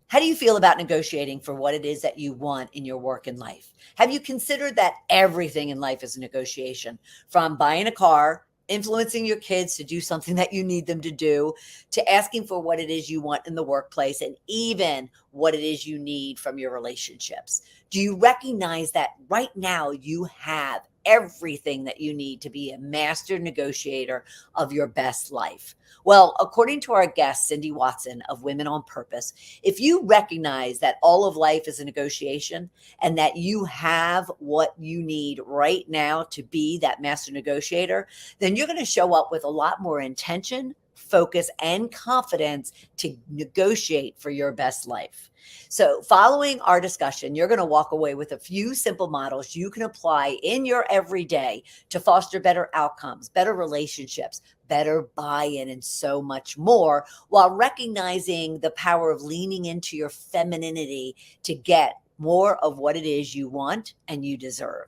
How do you feel about negotiating for what it is that you want in your work and life? Have you considered that everything in life is a negotiation, from buying a car, influencing your kids to do something that you need them to do, to asking for what it is you want in the workplace, and even what it is you need from your relationships? Do you recognize that right now you have everything that you need to be a master negotiator of your best life? Well, according to our guest, Cindy Watson of Women on Purpose, if you recognize that all of life is a negotiation and that you have what you need right now to be that master negotiator, then you're going to show up with a lot more intention, focus, and confidence to negotiate for your best life. So following our discussion, you're going to walk away with a few simple models you can apply in your everyday to foster better outcomes, better relationships, better buy-in, and so much more, while recognizing the power of leaning into your femininity to get more of what it is you want and you deserve.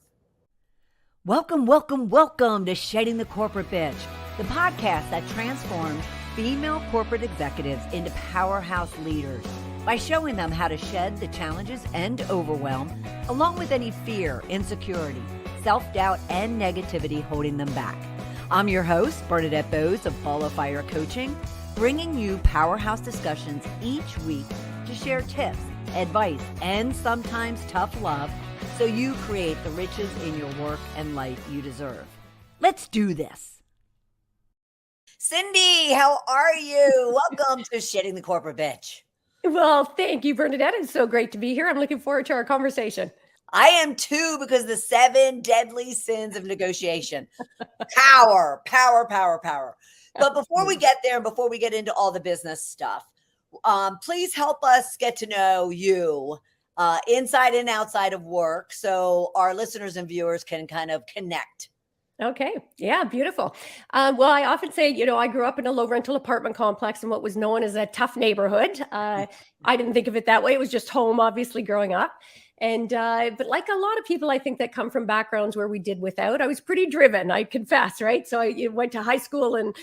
Welcome, welcome, welcome to Shedding the Corporate Bitch, the podcast that transforms female corporate executives into powerhouse leaders by showing them how to shed the challenges and overwhelm, along with any fear, insecurity, self-doubt, and negativity holding them back. I'm your host, Bernadette Bose of Ball of Fire Coaching, bringing you powerhouse discussions each week to share tips, advice, and sometimes tough love so you create the riches in your work and life you deserve. Let's do this. Cindy, how are you? Welcome to Shedding the Corporate Bitch. Well, thank you, Bernadette. It's so great to be here. I'm looking forward to our conversation. I am too, because the 7 deadly sins of negotiation. Power, power, power, power. But before we get there, and before we get into all the business stuff, please help us get to know you inside and outside of work so our listeners and viewers can kind of connect. Okay. Yeah, beautiful. Well, I often say, I grew up in a low rental apartment complex in what was known as a tough neighborhood. I didn't think of it that way. It was just home, obviously, growing up. And but like a lot of people, I think, that come from backgrounds where we did without, I was pretty driven, I confess, right? So I went to high school and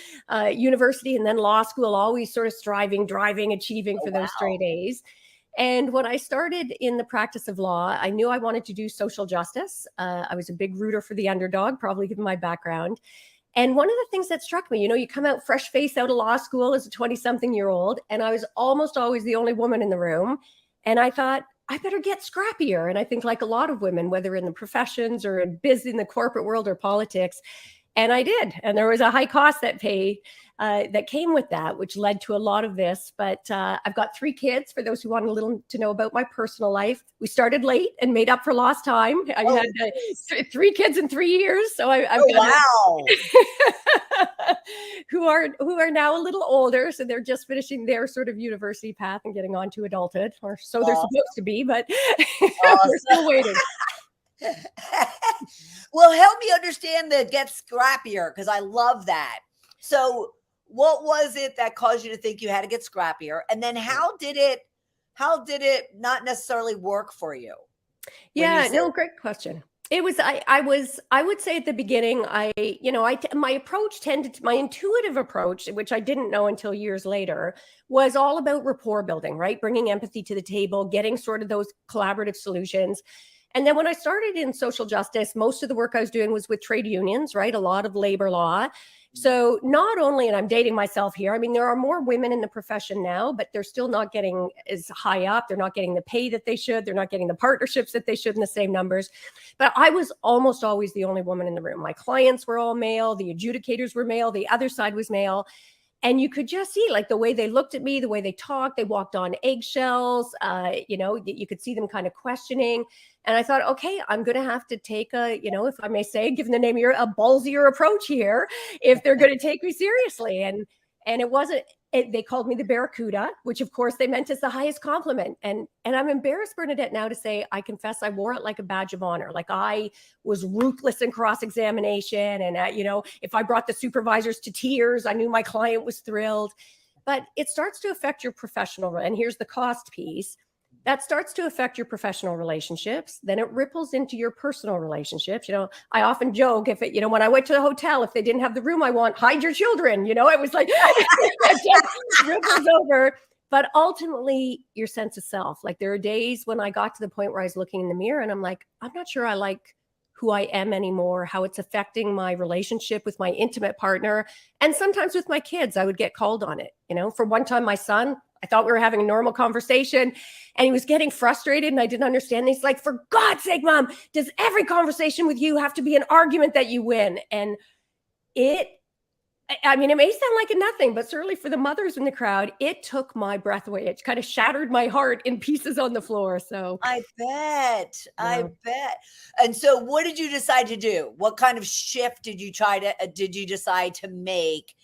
university and then law school, always sort of striving, driving, achieving for those straight A's. And when I started in the practice of law, I knew I wanted to do social justice. I was a big rooter for the underdog, probably given my background. And one of the things that struck me, you come out fresh face out of law school as a 20-something-year-old, and I was almost always the only woman in the room. And I thought, I better get scrappier. And I think, like a lot of women, whether in the professions or in the corporate world or politics, and I did. And there was a high cost that came with that, which led to a lot of this. But I've got 3 kids, for those who want a little to know about my personal life. We started late and made up for lost time. I had 3 kids in 3 years. So I've got who are now a little older. So they're just finishing their sort of university path and getting on to adulthood, or so they're supposed to be, but we're still waiting. Well, help me understand the get scrappier, because I love that. So what was it that caused you to think you had to get scrappier? And then how did it not necessarily work for you? Yeah, no, great question. It was, I would say at the beginning, my intuitive approach, which I didn't know until years later, was all about rapport building, right? Bringing empathy to the table, getting sort of those collaborative solutions. And then when I started in social justice, most of the work I was doing was with trade unions, right? A lot of labor law. So not only, and I'm dating myself here, I mean, there are more women in the profession now, but they're still not getting as high up. They're not getting the pay that they should. They're not getting the partnerships that they should in the same numbers. But I was almost always the only woman in the room. My clients were all male. The adjudicators were male. The other side was male. And you could just see, like, the way they looked at me, the way they talked, they walked on eggshells, you could see them kind of questioning. And I thought, okay, I'm going to have to take if I may say, given the name here, a ballsier approach here, if they're going to take me seriously. And it wasn't, they called me the Barracuda, which of course they meant as the highest compliment. And I'm embarrassed, Bernadette, now to say, I confess I wore it like a badge of honor. Like, I was ruthless in cross-examination. And, if I brought the supervisors to tears, I knew my client was thrilled. But it starts to affect your professional, and here's the cost piece. That starts to affect your professional relationships. Then it ripples into your personal relationships. I often joke, when I went to the hotel, if they didn't have the room I want, hide your children. It was like, it just ripples over But ultimately, your sense of self. Like there are days when I got to the point where I was looking in the mirror and I'm like, I'm not sure I like who I am anymore, how it's affecting my relationship with my intimate partner. And sometimes with my kids, I would get called on it. For one time, my son, I thought we were having a normal conversation and he was getting frustrated and I didn't understand. He's like, for God's sake, Mom, does every conversation with you have to be an argument that you win? And it may sound like a nothing, but certainly for the mothers in the crowd, it took my breath away. It kind of shattered my heart in pieces on the floor. So I bet. And so what did you decide to do? What kind of shift did you decide to make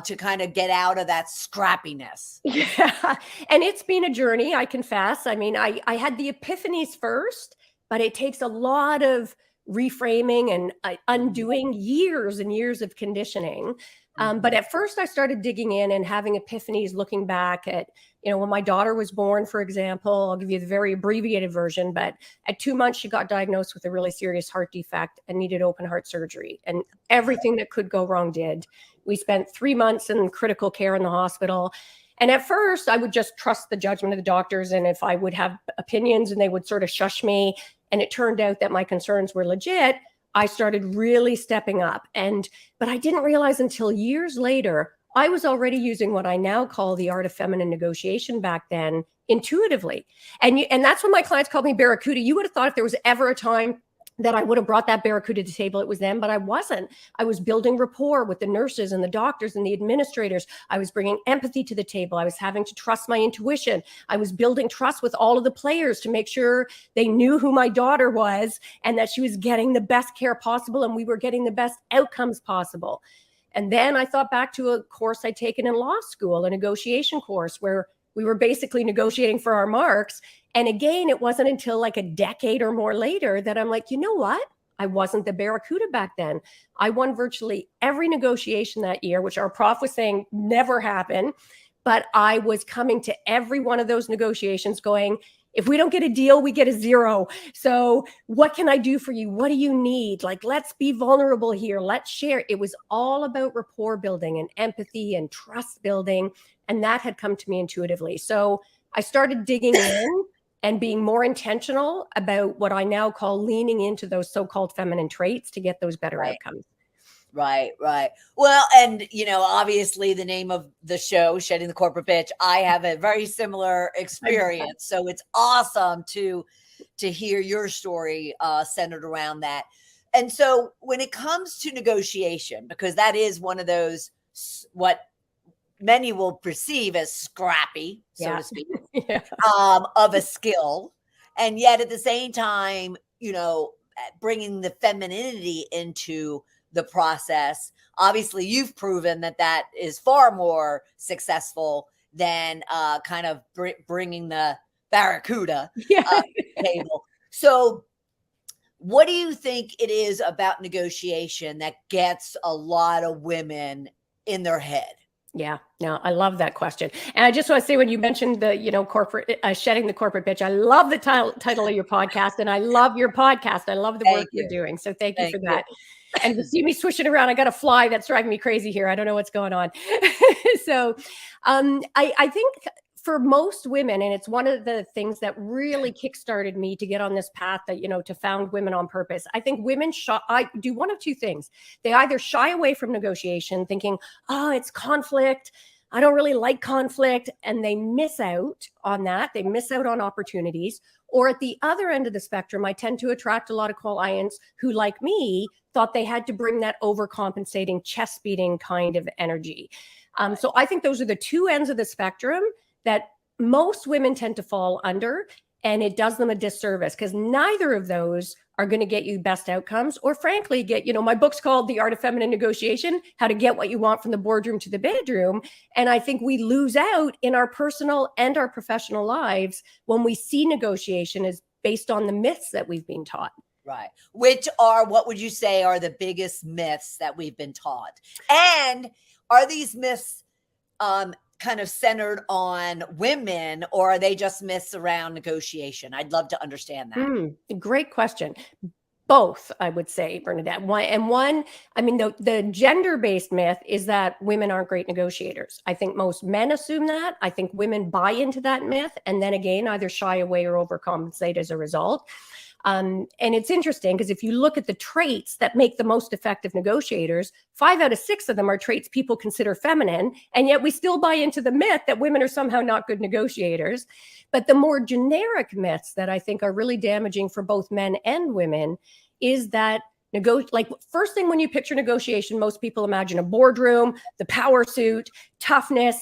to kind of get out of that scrappiness? Yeah. And it's been a journey, I confess. I had the epiphanies first, but it takes a lot of reframing and undoing years and years of conditioning. But at first I started digging in and having epiphanies, looking back at, when my daughter was born, for example. I'll give you the very abbreviated version, but at 2 months, she got diagnosed with a really serious heart defect and needed open heart surgery. And everything that could go wrong did. We spent 3 months in critical care in the hospital. And at first, I would just trust the judgment of the doctors. And if I would have opinions and they would sort of shush me, and it turned out that my concerns were legit, I started really stepping up. But I didn't realize until years later, I was already using what I now call the art of feminine negotiation back then intuitively. And that's when my clients called me Barracuda. You would have thought if there was ever a time that I would have brought that Barracuda to the table, it was them, but I wasn't. I was building rapport with the nurses and the doctors and the administrators. I was bringing empathy to the table. I was having to trust my intuition. I was building trust with all of the players to make sure they knew who my daughter was and that she was getting the best care possible and we were getting the best outcomes possible. And then I thought back to a course I'd taken in law school, a negotiation course where we were basically negotiating for our marks. And again, it wasn't until like a decade or more later that I'm like, you know what? I wasn't the Barracuda back then. I won virtually every negotiation that year, which our prof was saying never happened. But I was coming to every one of those negotiations going, if we don't get a deal, we get a zero. So what can I do for you? What do you need? Like, let's be vulnerable here. Let's share. It was all about rapport building and empathy and trust building. And that had come to me intuitively. So I started digging in and being more intentional about what I now call leaning into those so-called feminine traits to get those better outcomes. Right. Well, and obviously the name of the show, Shedding the Corporate Bitch, I have a very similar experience. So it's awesome to hear your story centered around that. And so when it comes to negotiation, because that is one of those, what many will perceive as scrappy, so to speak, of a skill. And yet at the same time, bringing the femininity into the process. Obviously, you've proven that is far more successful than kind of bringing the Barracuda to the table. So what do you think it is about negotiation that gets a lot of women in their head? Yeah, no, I love that question. And I just want to say, when you mentioned the, corporate, shedding the corporate bitch, I love the title of your podcast and I love your podcast. I love the work you're doing. So thank you for that. And you see me swishing around. I got a fly that's driving me crazy here. I don't know what's going on. So I think for most women, and it's one of the things that really kickstarted me to get on this path that, to found Women on Purpose. I think women do one of two things. They either shy away from negotiation thinking, oh, it's conflict. I don't really like conflict. And they miss out on that. They miss out on opportunities. Or at the other end of the spectrum, I tend to attract a lot of clients who, like me, thought they had to bring that overcompensating, chest beating kind of energy. So I think those are the two ends of the spectrum that most women tend to fall under, and it does them a disservice because neither of those are going to get you best outcomes or frankly get, my book's called The Art of Feminine Negotiation, How to Get What You Want from the Boardroom to the Bedroom. And I think we lose out in our personal and our professional lives when we see negotiation as based on the myths that we've been taught. Right. Which are, what would you say are the biggest myths that we've been taught? And are these myths kind of centered on women, or are they just myths around negotiation? I'd love to understand that. Great question. Both, I would say, Bernadette. One, I mean, the gender-based myth is that women aren't great negotiators. I think most men assume that. I think women buy into that myth and then again, either shy away or overcompensate as a result. And it's interesting because if you look at the traits that make the most effective negotiators, 5 out of 6 of them are traits people consider feminine. And yet we still buy into the myth that women are somehow not good negotiators. But the more generic myths that I think are really damaging for both men and women is that like first thing when you picture negotiation, most people imagine a boardroom, the power suit, toughness,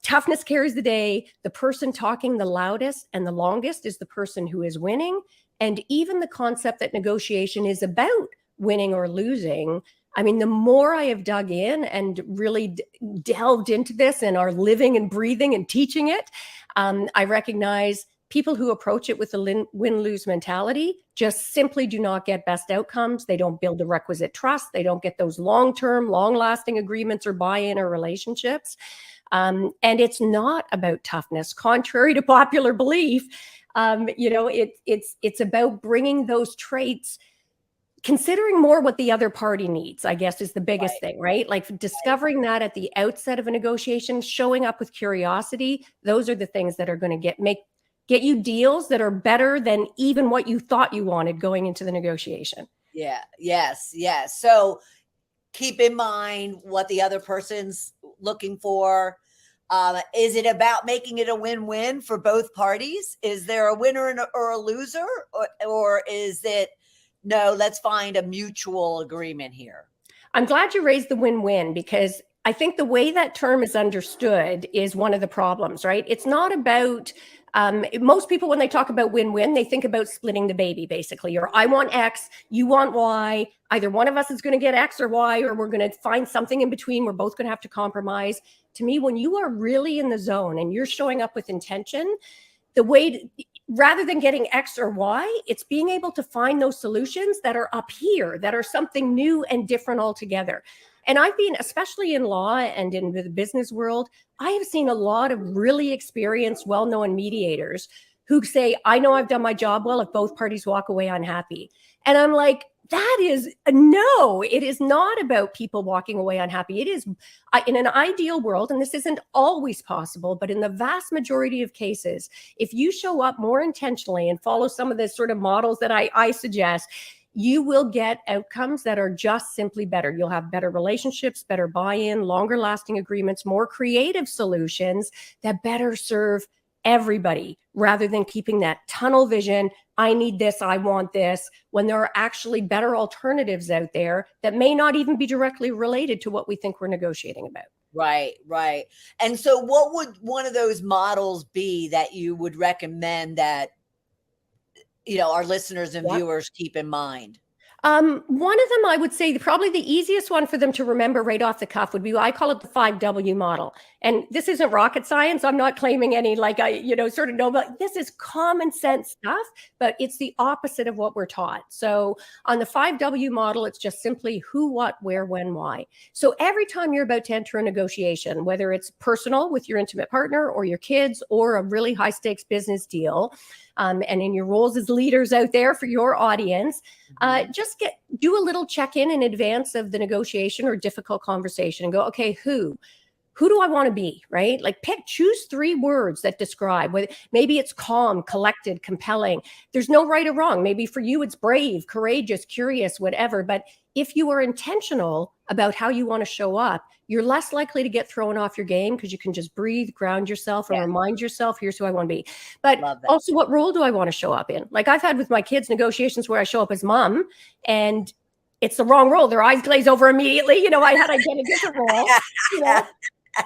toughness carries the day. The person talking the loudest and the longest is the person who is winning. And even the concept that negotiation is about winning or losing. I mean, the more I have dug in and really delved into this and are living and breathing and teaching it, I recognize people who approach it with the win-lose mentality just simply do not get best outcomes. They don't build the requisite trust. They don't get those long-term, long-lasting agreements or buy-in or relationships. And it's not about toughness, contrary to popular belief. It's about bringing those traits, considering more what the other party needs, I guess, is the biggest thing, right? Like discovering that at the outset of a negotiation, showing up with curiosity. Those are the things that are going to get you deals that are better than even what you thought you wanted going into the negotiation. Yeah. Yes. So keep in mind what the other person's looking for. Is it about making it a win-win for both parties? Is there a winner or a loser? Or is it, no, let's find a mutual agreement here? I'm glad you raised the win-win, because I think the way that term is understood is one of the problems, right? It's not about, most people, when they talk about win-win, they think about splitting the baby, basically, or I want X, you want Y. Either one of us is going to get X or Y, or we're going to find something in between. We're both going to have to compromise. To me, when you are really in the zone and you're showing up with intention, rather than getting X or Y, it's being able to find those solutions that are up here, that are something new and different altogether. And I've been, especially in law and in the business world, I have seen a lot of really experienced, well-known mediators who say, I know I've done my job well if both parties walk away unhappy. And I'm like, that is no, it is not about people walking away unhappy. It is in an ideal world, and this isn't always possible, but in the vast majority of cases, if you show up more intentionally and follow some of the sort of models that I suggest, you will get outcomes that are just simply better. You'll have better relationships, better buy-in, longer lasting agreements, more creative solutions that better serve everybody, rather than keeping that tunnel vision. I need this, I want this, when there are actually better alternatives out there that may not even be directly related to what we think we're negotiating about. Right. And so what would one of those models be that you would recommend that, our listeners and viewers keep in mind? One of them, I would say probably the easiest one for them to remember right off the cuff would be, I call it the 5W model. And this isn't rocket science. I'm not claiming any, sort of know, but this is common sense stuff, but it's the opposite of what we're taught. So on the 5W model, it's just simply who, what, where, when, why. So every time you're about to enter a negotiation, whether it's personal with your intimate partner or your kids or a really high stakes business deal, and in your roles as leaders out there for your audience, just do a little check-in in advance of the negotiation or difficult conversation and go, okay, who do I want to be, right? Like choose 3 words that describe whether maybe it's calm, collected, compelling. There's no right or wrong. Maybe for you, it's brave, courageous, curious, whatever. But if you are intentional about how you want to show up, you're less likely to get thrown off your game because you can just breathe, ground yourself, and remind yourself, here's who I want to be. But also, what role do I want to show up in? Like I've had with my kids negotiations where I show up as mom and it's the wrong role. Their eyes glaze over immediately. I had to get a different role.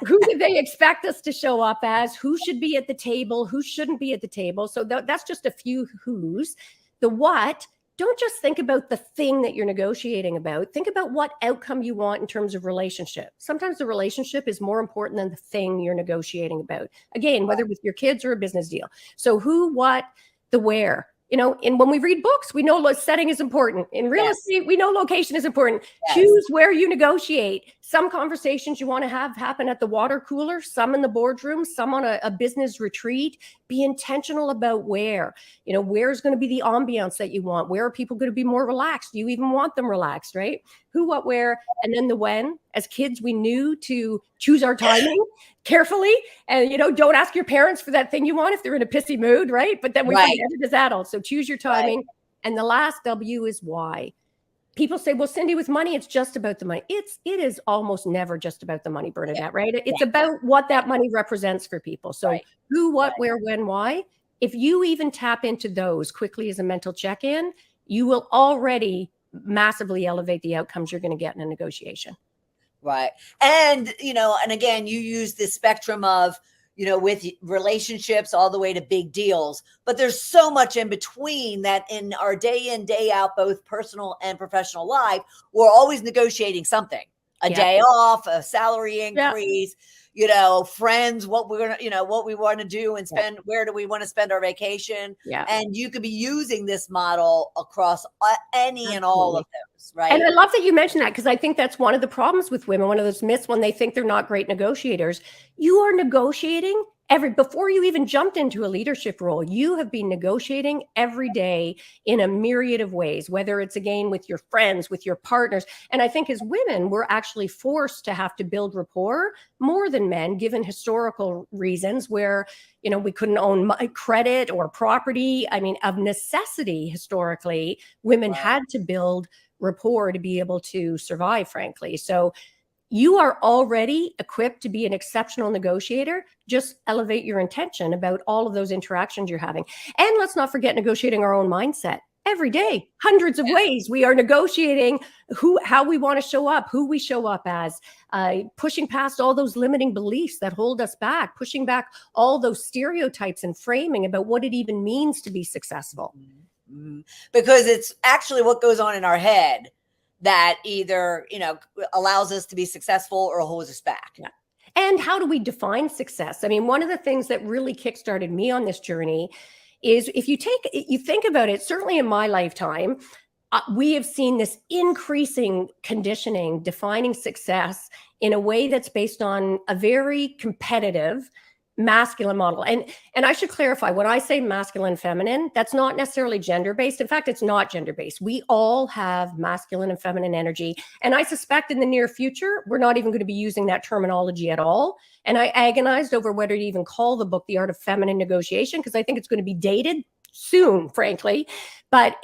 Who do they expect us to show up as? Who should be at the table? Who shouldn't be at the table? So that's just a few who's. The what, don't just think about the thing that you're negotiating about. Think about what outcome you want in terms of relationship. Sometimes the relationship is more important than the thing you're negotiating about. Again, whether with your kids or a business deal. So who, what, the where. And when we read books, we know setting is important. In real estate, we know location is important. Yes. Choose where you negotiate. Some conversations you want to have happen at the water cooler, some in the boardroom, some on a business retreat. Be intentional about where's going to be the ambiance that you want. Where are people going to be more relaxed? Do you even want them relaxed, right? Who, what, where, and then the when. As kids, we knew to choose our timing carefully, and don't ask your parents for that thing you want if they're in a pissy mood, right? But then we forget it as adults. So choose your timing. Right. And the last W is why. People say, well, Cindy, with money, it's just about the money. It is almost never just about the money, Bernadette, right? It's about what that money represents for people. So who, what, where, when, why. If you even tap into those quickly as a mental check-in, you will already massively elevate the outcomes you're going to get in a negotiation. Right. And, and again, you use this spectrum of, with relationships all the way to big deals, but there's so much in between that in our day in, day out, both personal and professional life, we're always negotiating something, a day off, a salary increase, friends, what we're going to, what we want to do and spend, where do we want to spend our vacation? Yeah. And you could be using this model across any and all of those, right? And I love that you mentioned that, because I think that's one of the problems with women, one of those myths when they think they're not great negotiators. You are negotiating before you even jumped into a leadership role, you have been negotiating every day in a myriad of ways, whether it's again with your friends, with your partners. And I think as women, we're actually forced to have to build rapport more than men, given historical reasons where, we couldn't own credit or property. I mean, of necessity, historically, women had to build rapport to be able to survive, frankly. So you are already equipped to be an exceptional negotiator. Just elevate your intention about all of those interactions you're having. And let's not forget negotiating our own mindset. Every day, hundreds of ways we are negotiating how we want to show up, who we show up as, pushing past all those limiting beliefs that hold us back, pushing back all those stereotypes and framing about what it even means to be successful. Mm-hmm. Because it's actually what goes on in our head that either, allows us to be successful or holds us back. Yeah. And how do we define success? I mean, one of the things that really kickstarted me on this journey is if you think about it, certainly in my lifetime, we have seen this increasing conditioning, defining success in a way that's based on a very competitive masculine model. And I should clarify, when I say masculine, feminine, that's not necessarily gender-based. In fact, it's not gender-based. We all have masculine and feminine energy. And I suspect in the near future, we're not even going to be using that terminology at all. And I agonized over whether to even call the book The Art of Feminine Negotiation, because I think it's going to be dated soon, frankly. But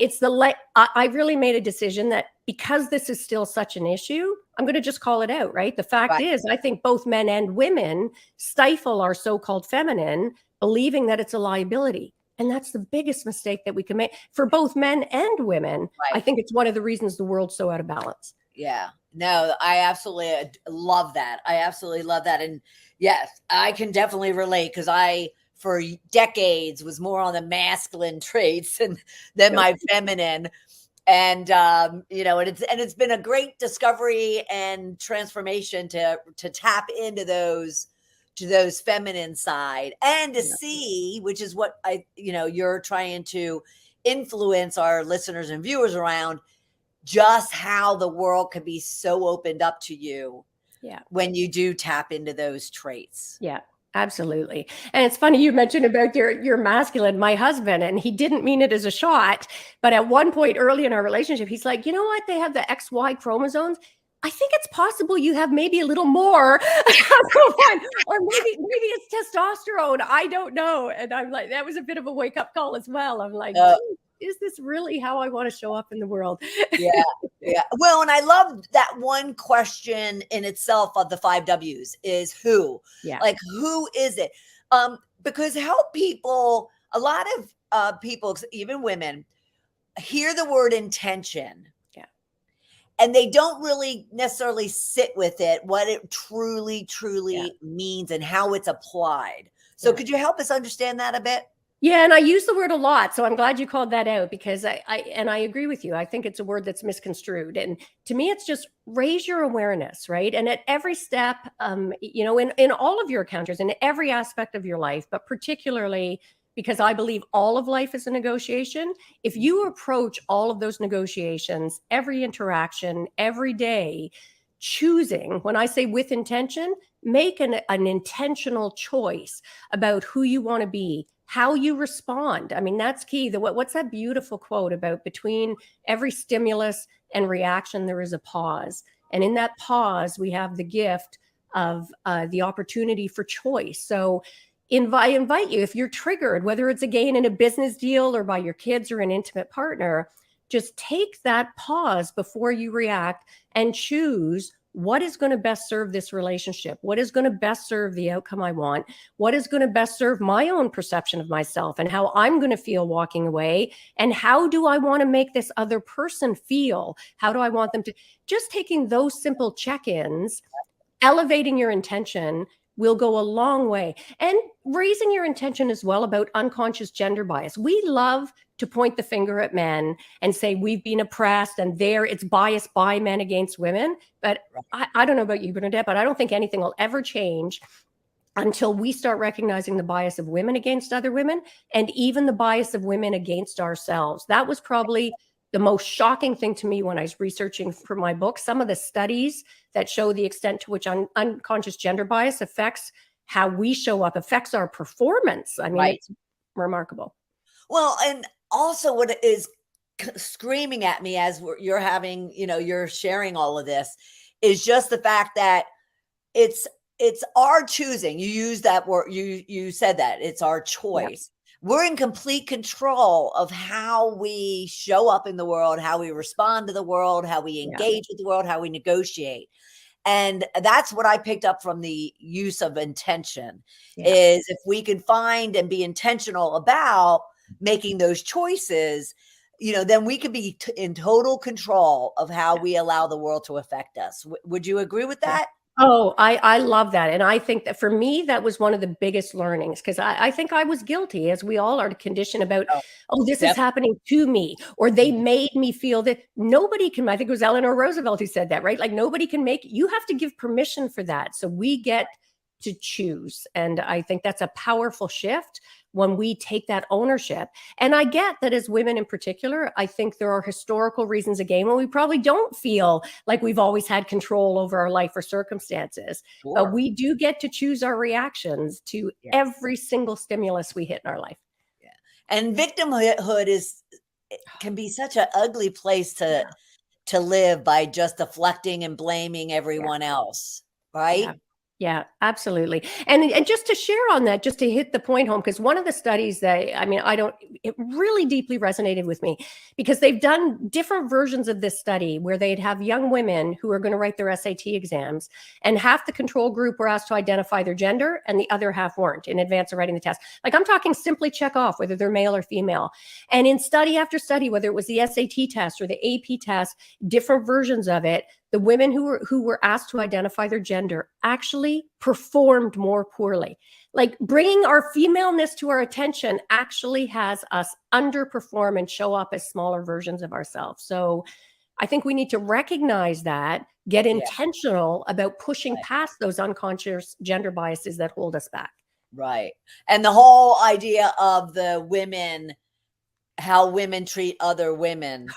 I really made a decision that because this is still such an issue, I'm going to just call it out, right? The fact is, I think both men and women stifle our so-called feminine, believing that it's a liability. And that's the biggest mistake that we can make for both men and women. I think it's one of the reasons the world's so out of balance. Yeah, no, I absolutely love that. And yes, I can definitely relate, because I, for decades, was more on the masculine traits than my feminine. And, and it's been a great discovery and transformation to tap into those feminine side and to see, which is what you're trying to influence our listeners and viewers around, just how the world can be so opened up to you when you do tap into those traits. Yeah. Absolutely. And it's funny you mentioned about your masculine, my husband, and he didn't mean it as a shot, but at one point early in our relationship, he's like, you know what? They have the XY chromosomes. I think it's possible you have maybe a little more, or maybe it's testosterone. I don't know. And I'm like, that was a bit of a wake up call as well. I'm like, is this really how I want to show up in the world? Yeah. Well, and I love that one question in itself of the 5 W's is who. Yeah. Like, who is it? Because help people, a lot of people, even women, hear the word intention. Yeah. And they don't really necessarily sit with it, what it truly means and how it's applied. So could you help us understand that a bit? Yeah, and I use the word a lot, so I'm glad you called that out, because I agree with you. I think it's a word that's misconstrued, and to me, it's just raise your awareness, right? And at every step, in all of your encounters, in every aspect of your life, but particularly because I believe all of life is a negotiation. If you approach all of those negotiations, every interaction, every day, choosing, when I say with intention, make an intentional choice about who you want to be, how you respond. I mean, that's key. What's that beautiful quote about between every stimulus and reaction, there is a pause. And in that pause, we have the gift of the opportunity for choice. So I invite you, if you're triggered, whether it's again in a business deal or by your kids or an intimate partner, just take that pause before you react and choose what is going to best serve this relationship, what is going to best serve the outcome I want, what is going to best serve my own perception of myself and how I'm going to feel walking away, and how do I want to make this other person feel? How do I want them to? Just taking those simple check-ins, elevating your intention will go a long way. And raising your intention as well about unconscious gender bias. We love to point the finger at men and say we've been oppressed and it's biased by men against women. But I don't know about you, Bernadette, but I don't think anything will ever change until we start recognizing the bias of women against other women, and even the bias of women against ourselves. That was probably the most shocking thing to me when I was researching for my book. Some of the studies that show the extent to which unconscious gender bias affects how we show up, affects our performance. I mean, It's remarkable. Well, and also what is screaming at me as you're having, you're sharing all of this, is just the fact that it's our choosing. You use that word, you said that it's our choice. Yep. We're in complete control of how we show up in the world, how we respond to the world, how we engage with the world, how we negotiate. And that's what I picked up from the use of intention, is if we can find and be intentional about making those choices, then we can be in total control of how we allow the world to affect us. Would you agree with that? Oh, I love that. And I think that for me, that was one of the biggest learnings, because I think I was guilty, as we all are, to condition about, this is happening to me, or they made me feel that. Nobody can, I think it was Eleanor Roosevelt who said that, right? Like, nobody can you have to give permission for that. So we get to choose. And I think that's a powerful shift when we take that ownership. And I get that as women in particular, I think there are historical reasons, again, when we probably don't feel like we've always had control over our life or circumstances. Sure. But we do get to choose our reactions to every single stimulus we hit in our life. Yeah. And victimhood can be such an ugly place to live, by just deflecting and blaming everyone else, right? Yeah, absolutely. And just to share on that, just to hit the point home, because one of the studies that, it really deeply resonated with me, because they've done different versions of this study where they'd have young women who are going to write their SAT exams, and half the control group were asked to identify their gender and the other half weren't in advance of writing the test. Like, I'm talking simply check off whether they're male or female. And in study after study, whether it was the SAT test or the AP test, different versions of it, the women who were asked to identify their gender actually performed more poorly. Like, bringing our femaleness to our attention actually has us underperform and show up as smaller versions of ourselves. So I think we need to recognize that, get intentional about pushing past those unconscious gender biases that hold us back. Right. And the whole idea of how women treat other women,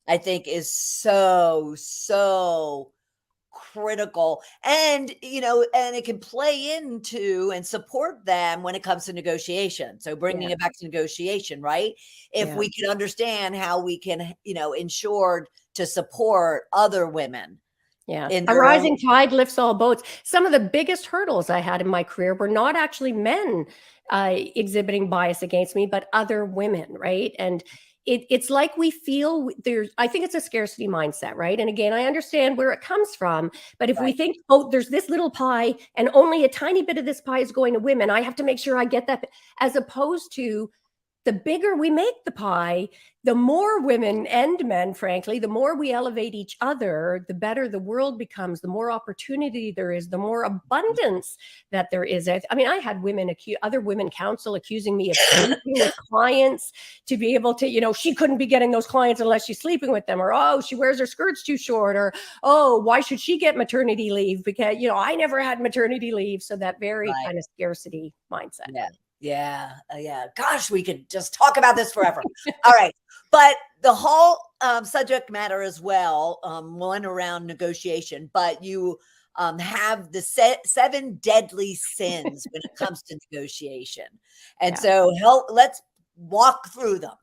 I think, is so critical. And, and it can play into and support them when it comes to negotiation. So bringing it back to negotiation, right? If we can understand how we can, ensure to support other women. Yeah. A rising tide lifts all boats. Some of the biggest hurdles I had in my career were not actually men exhibiting bias against me, but other women, right? And it's like we feel I think it's a scarcity mindset, right? And again, I understand where it comes from, but if we think, there's this little pie and only a tiny bit of this pie is going to women, I have to make sure I get that, as opposed to the bigger we make the pie, the more women and men, frankly, the more we elevate each other, the better the world becomes, the more opportunity there is, the more abundance that there is. I mean, I had other women counsel accusing me of sleeping with clients to be able to, she couldn't be getting those clients unless she's sleeping with them, or, she wears her skirts too short, or, why should she get maternity leave? Because, I never had maternity leave. So that very kind of scarcity mindset. Yeah. Yeah. Yeah. Gosh, we could just talk about this forever. All right. But the whole subject matter as well, one around negotiation, but you have the 7 deadly sins when it comes to negotiation. And Yeah. so let's walk through them.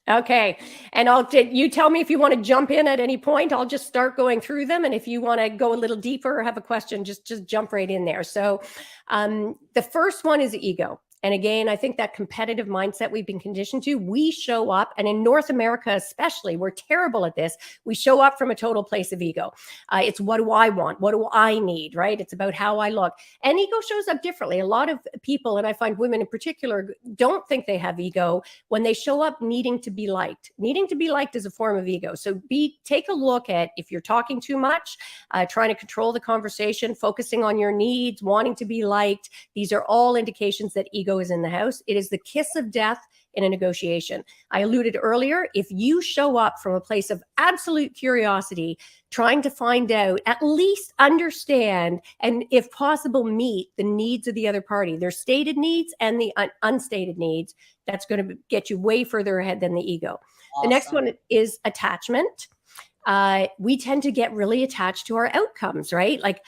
Okay. And you tell me if you want to jump in at any point. I'll just start going through them. And if you want to go a little deeper or have a question, just jump right in there. So the first one is ego. And again, I think that competitive mindset we've been conditioned to, we show up, and in North America especially, we're terrible at this. We show up from a total place of ego. It's what do I want? What do I need, right? It's about how I look. And ego shows up differently. A lot of people, and I find women in particular, don't think they have ego when they show up needing to be liked. Needing to be liked is a form of ego. So take a look at if you're talking too much, trying to control the conversation, focusing on your needs, wanting to be liked. These are all indications that ego is in the house. It is the kiss of death in a negotiation. I alluded earlier, if you show up from a place of absolute curiosity, trying to find out, at least understand, and if possible, meet the needs of the other party, their stated needs and the unstated needs, that's going to get you way further ahead than the ego. Awesome. The next one is attachment. We tend to get really attached to our outcomes, right? Like,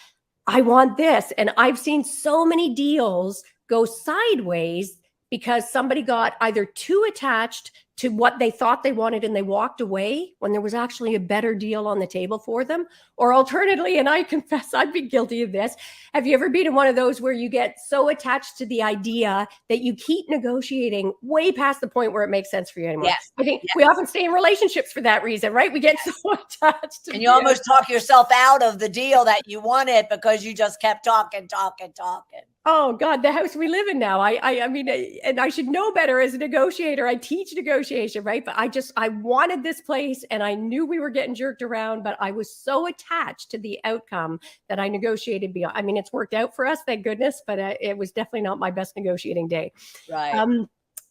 I want this. And I've seen so many deals go sideways because somebody got either too attached to what they thought they wanted and they walked away when there was actually a better deal on the table for them. Or alternatively, and I confess I've been guilty of this, have you ever been in one of those where you get so attached to the idea that you keep negotiating way past the point where it makes sense for you anymore? Yes. I think we often stay in relationships for that reason, right? We get so attached. And you almost talk yourself out of the deal that you wanted because you just kept talking. Oh God, the house we live in now. I mean, and I should know better as a negotiator. I teach negotiation, right? But I wanted this place and I knew we were getting jerked around, but I was so attached to the outcome that I negotiated beyond. I mean, it's worked out for us, thank goodness, but it was definitely not my best negotiating day. Right.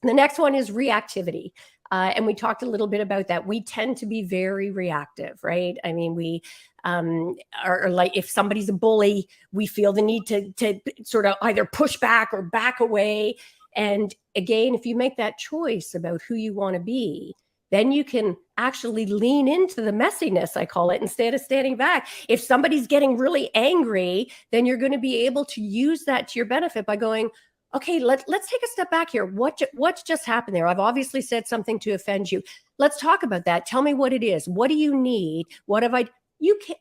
The next one is reactivity. And we talked a little bit about that. We tend to be very reactive, right? I mean, we are like, if somebody's a bully, we feel the need to sort of either push back or back away. And again, if you make that choice about who you want to be, then you can actually lean into the messiness, I call it, instead of standing back. If somebody's getting really angry, then you're going to be able to use that to your benefit by going, okay, let's take a step back here. What's just happened there? I've obviously said something to offend you. Let's talk about that. Tell me what it is. What do you need? What have I?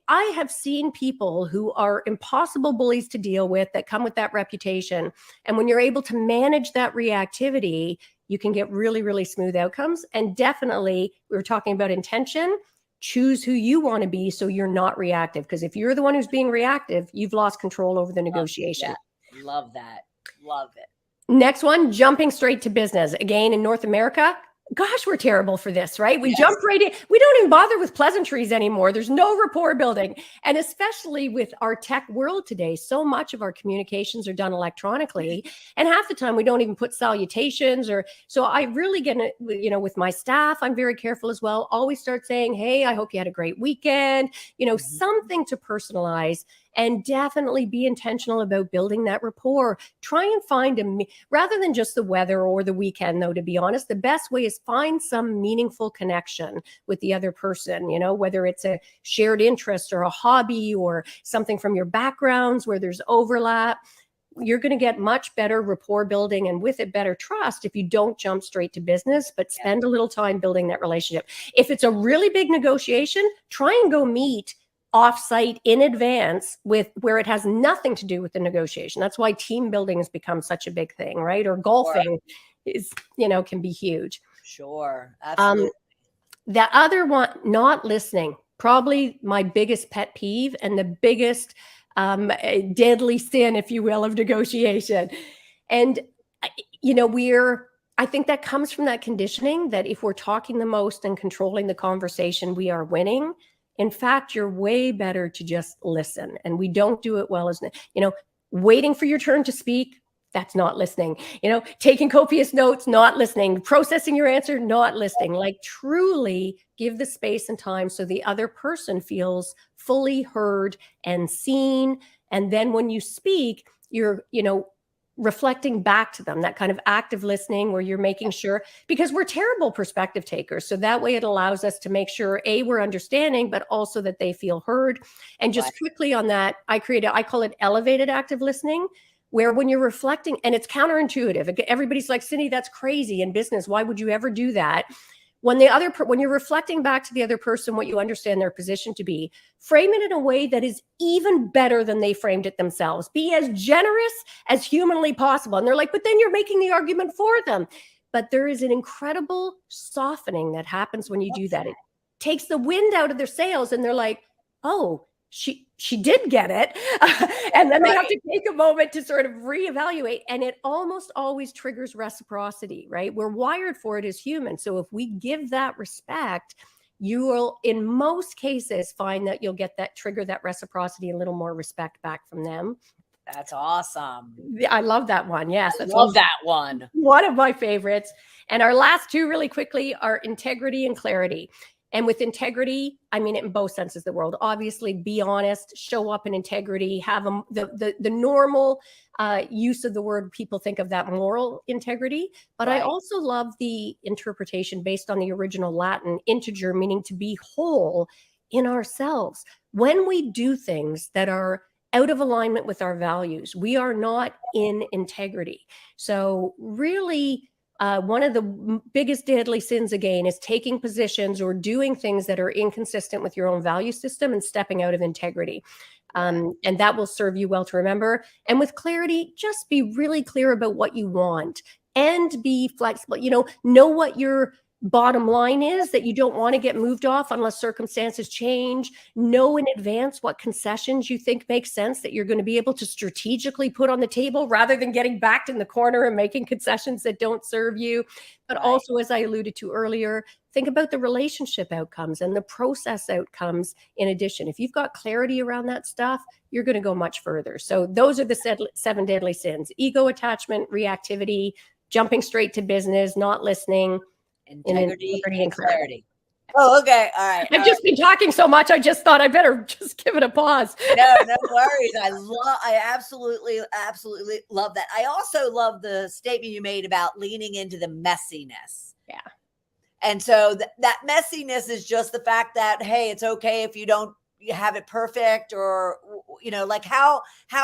I have seen people who are impossible bullies to deal with that come with that reputation. And when you're able to manage that reactivity, you can get really, really smooth outcomes. And definitely, we were talking about intention. Choose who you want to be so you're not reactive. Because if you're the one who's being reactive, you've lost control over the negotiation. Love that. Love it. Next one, jumping straight to business. Again, in North America, gosh, we're terrible for this, right? We jump right in. We don't even bother with pleasantries anymore. There's no rapport building. And especially with our tech world today, so much of our communications are done electronically. And half the time we don't even put salutations so I really get, with my staff, I'm very careful as well. Always start saying, hey, I hope you had a great weekend, something to personalize. And definitely be intentional about building that rapport. Try and find rather than just the weather or the weekend, though, to be honest, the best way is find some meaningful connection with the other person, whether it's a shared interest or a hobby or something from your backgrounds where there's overlap. You're going to get much better rapport building and with it better trust if you don't jump straight to business, but spend a little time building that relationship. If it's a really big negotiation, try and go meet offsite in advance where it has nothing to do with the negotiation. That's why team building has become such a big thing, right? Or golfing is, can be huge. Sure. Absolutely. The other one, not listening, probably my biggest pet peeve and the biggest deadly sin, if you will, of negotiation. And, I think that comes from that conditioning that if we're talking the most and controlling the conversation, we are winning. In fact, you're way better to just listen. And we don't do it well as, waiting for your turn to speak. That's not listening. Taking copious notes, not listening. Processing your answer, not listening. Like truly give the space and time so the other person feels fully heard and seen. And then when you speak, you're, reflecting back to them, that kind of active listening where you're making sure, because we're terrible perspective takers. So that way it allows us to make sure, A, we're understanding, but also that they feel heard. And just quickly on that, I call it elevated active listening, where when you're reflecting, and it's counterintuitive. Everybody's like, Cindy, that's crazy in business. Why would you ever do that? When you're reflecting back to the other person what you understand their position to be, frame it in a way that is even better than they framed it themselves. Be as generous as humanly possible. And they're like, but then you're making the argument for them. But there is an incredible softening that happens when you do that. It takes the wind out of their sails, and they're like, oh, she did get it. And then they have to take a moment to sort of reevaluate. And it almost always triggers reciprocity, right? We're wired for it as humans. So if we give that respect, you will, in most cases, find that you'll get that trigger, that reciprocity, a little more respect back from them. That's awesome. I love that one. Yes. I love that one. One of my favorites. And our last two really quickly are integrity and clarity. And with integrity, I mean it in both senses of the world. Obviously, be honest, show up in integrity, have the normal use of the word. People think of that moral integrity. But I also love the interpretation based on the original Latin integer, meaning to be whole in ourselves. When we do things that are out of alignment with our values, we are not in integrity. So really, one of the biggest deadly sins, again, is taking positions or doing things that are inconsistent with your own value system and stepping out of integrity. And that will serve you well to remember. And with clarity, just be really clear about what you want and be flexible. Know what your bottom line is, that you don't want to get moved off unless circumstances change. Know in advance what concessions you think make sense that you're going to be able to strategically put on the table rather than getting backed in the corner and making concessions that don't serve you. But also, as I alluded to earlier, think about the relationship outcomes and the process outcomes in addition. If you've got clarity around that stuff, you're going to go much further. So those are the 7 deadly sins: ego, attachment, reactivity, jumping straight to business, not listening, integrity and clarity. Oh, okay. All right. I've just been talking so much. I just thought I better just give it a pause. No worries. I absolutely love that. I also love the statement you made about leaning into the messiness. Yeah. And so that messiness is just the fact that, hey, it's okay if you don't have it perfect, or, like how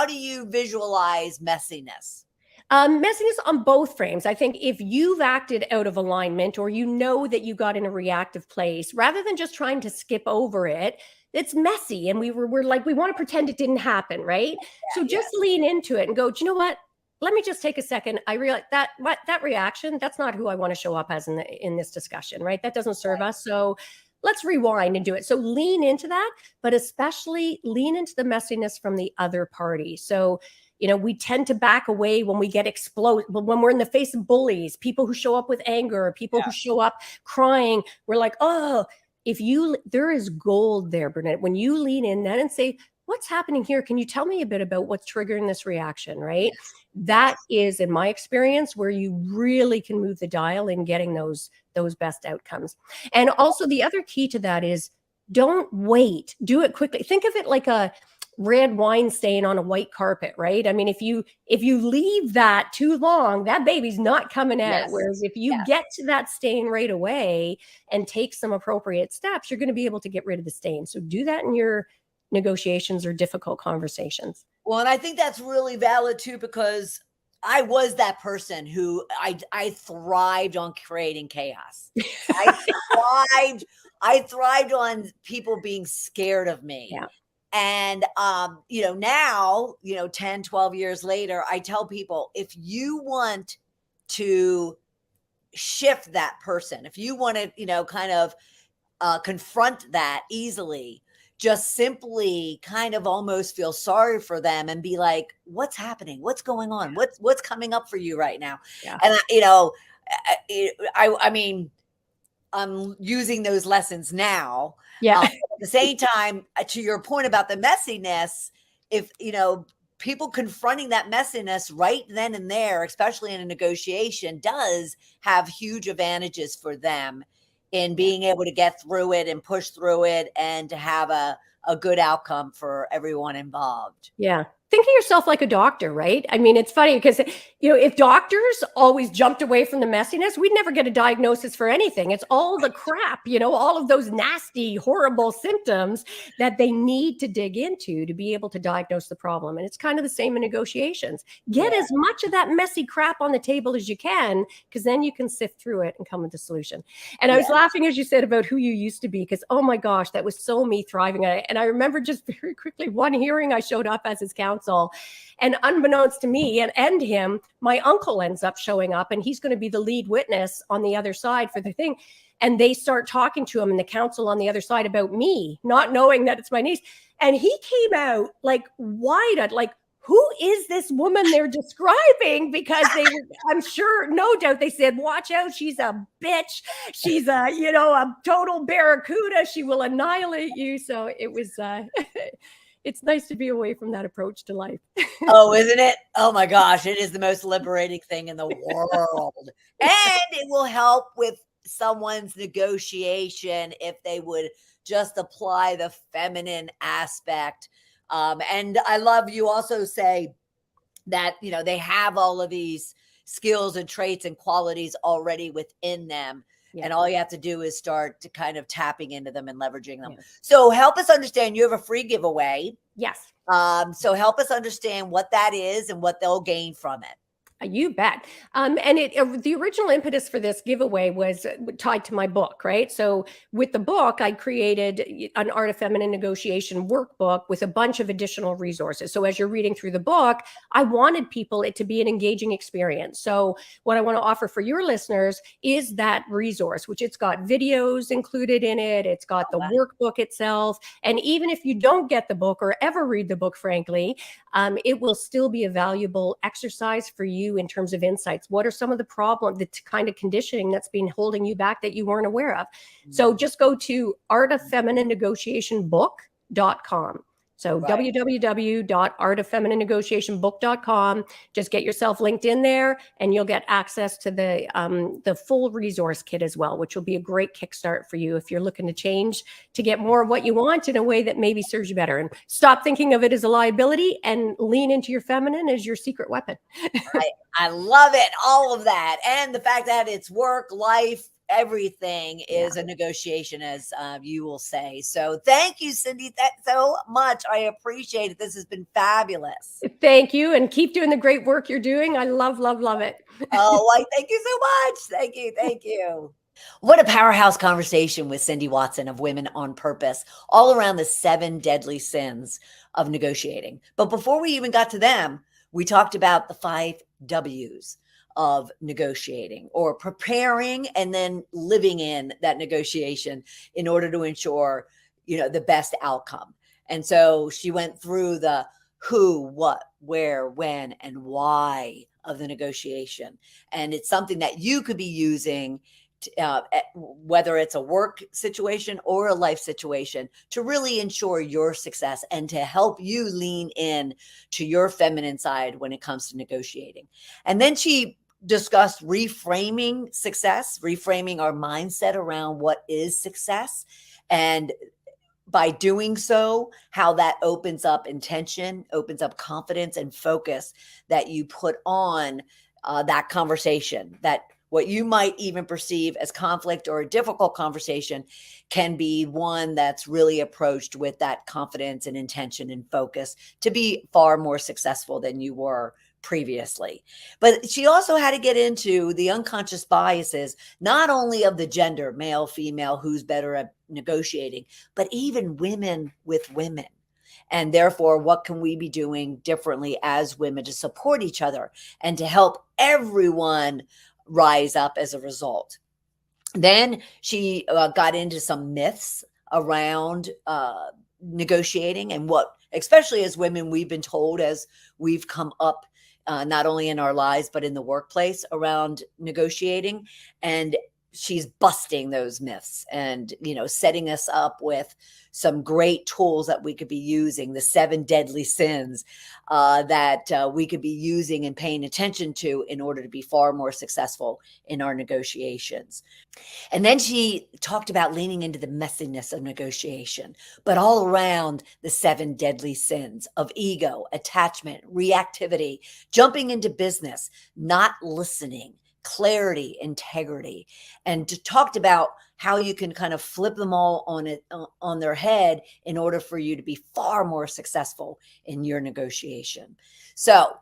do you visualize messiness? Messiness on both frames. I think if you've acted out of alignment, or that you got in a reactive place, rather than just trying to skip over it, it's messy. And we're like, we want to pretend it didn't happen, right? So just lean into it and go, do you know what? Let me just take a second. I realize that reaction, that's not who I want to show up as in this discussion, right? That doesn't serve us. So let's rewind and do it. So lean into that, but especially lean into the messiness from the other party. So we tend to back away when we get exploded, when we're in the face of bullies, people who show up with anger, people who show up crying. We're like, oh, there is gold there, Burnett. When you lean in then and say, what's happening here? Can you tell me a bit about what's triggering this reaction, right? Yes. That is, in my experience, where you really can move the dial in getting those best outcomes. And also the other key to that is, don't wait. Do it quickly. Think of it like a red wine stain on a white carpet, right? I mean, if you leave that too long, that baby's not coming out. Yes. Whereas if you get to that stain right away and take some appropriate steps, you're going to be able to get rid of the stain. So do that in your negotiations or difficult conversations. Well, and I think that's really valid too, because I was that person who I thrived on creating chaos. I thrived on people being scared of me. Yeah. And, now, 10, 12 years later, I tell people, if you want to shift that person, if you want to, confront that easily, just simply kind of almost feel sorry for them and be like, what's happening? What's going on? What's coming up for you right now? Yeah. And, I mean, I'm using those lessons now. Yeah. At the same time, to your point about the messiness, if, people confronting that messiness right then and there, especially in a negotiation, does have huge advantages for them in being able to get through it and push through it and to have a good outcome for everyone involved. Yeah. think of yourself like a doctor, right? I mean, it's funny because, if doctors always jumped away from the messiness, we'd never get a diagnosis for anything. It's all the crap, all of those nasty, horrible symptoms that they need to dig into to be able to diagnose the problem. And it's kind of the same in negotiations. Get as much of that messy crap on the table as you can, because then you can sift through it and come with a solution. And I was laughing, as you said, about who you used to be, because, oh my gosh, that was so me thriving at it. And I remember just very quickly, one hearing I showed up as his counsel. And unbeknownst to me and him, my uncle ends up showing up, and he's going to be the lead witness on the other side for the thing. And they start talking to him and the counsel on the other side about me, not knowing that it's my niece. And he came out like wide-eyed, like, who is this woman they're describing? Because I'm sure, no doubt, they said, watch out, she's a bitch. She's a total barracuda. She will annihilate you. So it was, it's nice to be away from that approach to life. Oh, isn't it? Oh my gosh, it is the most liberating thing in the world. And it will help with someone's negotiation if they would just apply the feminine aspect. And I love you also say that, they have all of these skills and traits and qualities already within them. Yeah. And all you have to do is start to kind of tapping into them and leveraging them. Yeah. So help us understand, you have a free giveaway. Yes. So help us understand what that is and what they'll gain from it. You bet. And the original impetus for this giveaway was tied to my book, right? So with the book, I created an Art of Feminine Negotiation workbook with a bunch of additional resources. So as you're reading through the book, I wanted it to be an engaging experience. So what I want to offer for your listeners is that resource, which it's got videos included in it. It's got the workbook itself. And even if you don't get the book or ever read the book, frankly, it will still be a valuable exercise for you in terms of insights. What are some of the problems, the kind of conditioning that's been holding you back that you weren't aware of? So just go to artoffemininenegotiationbook.com. So www.artoffemininenegotiationbook.com. Just get yourself linked in there, and you'll get access to the full resource kit as well, which will be a great kickstart for you if you're looking to change to get more of what you want in a way that maybe serves you better. And stop thinking of it as a liability and lean into your feminine as your secret weapon. I love it. All of that. And the fact that it's work, life, everything is a negotiation, as you will say. So thank you, Cindy, so much. I appreciate it. This has been fabulous. Thank you. And keep doing the great work you're doing. I love it. Oh, thank you so much. Thank you. Thank you. What a powerhouse conversation with Cindy Watson of Women on Purpose, all around the 7 deadly sins of negotiating. But before we even got to them, we talked about the 5 W's of negotiating, or preparing and then living in that negotiation in order to ensure, the best outcome. And so she went through the who, what, where, when, and why of the negotiation. And it's something that you could be using whether it's a work situation or a life situation, to really ensure your success and to help you lean in to your feminine side when it comes to negotiating. And then she discussed reframing success, reframing our mindset around what is success. And by doing so, how that opens up intention, opens up confidence and focus that you put on that conversation, that what you might even perceive as conflict or a difficult conversation can be one that's really approached with that confidence and intention and focus to be far more successful than you were previously. But she also had to get into the unconscious biases, not only of the gender, male, female, who's better at negotiating, but even women with women. And therefore, what can we be doing differently as women to support each other and to help everyone rise up as a result? Then she got into some myths around negotiating and what, especially as women, we've been told as we've come up not only in our lives, but in the workplace around negotiating. And she's busting those myths and, setting us up with some great tools that we could be using, the 7 deadly sins that we could be using and paying attention to in order to be far more successful in our negotiations. And then she talked about leaning into the messiness of negotiation, but all around the 7 deadly sins of ego, attachment, reactivity, jumping into business, not listening, clarity, integrity, and talked about how you can kind of flip them all on their head in order for you to be far more successful in your negotiation. So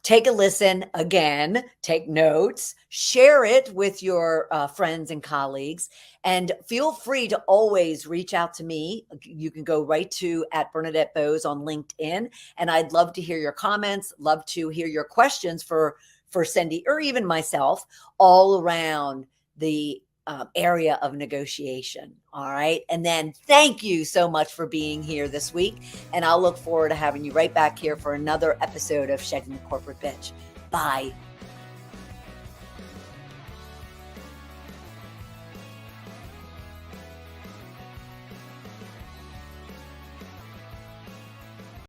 take a listen again, take notes, share it with your friends and colleagues, and feel free to always reach out to me. You can go right to @Bernadette Bose on LinkedIn, and I'd love to hear your comments, love to hear your questions for Cindy or even myself all around the area of negotiation. All right. And then thank you so much for being here this week. And I'll look forward to having you right back here for another episode of Shedding the Corporate Bitch. Bye.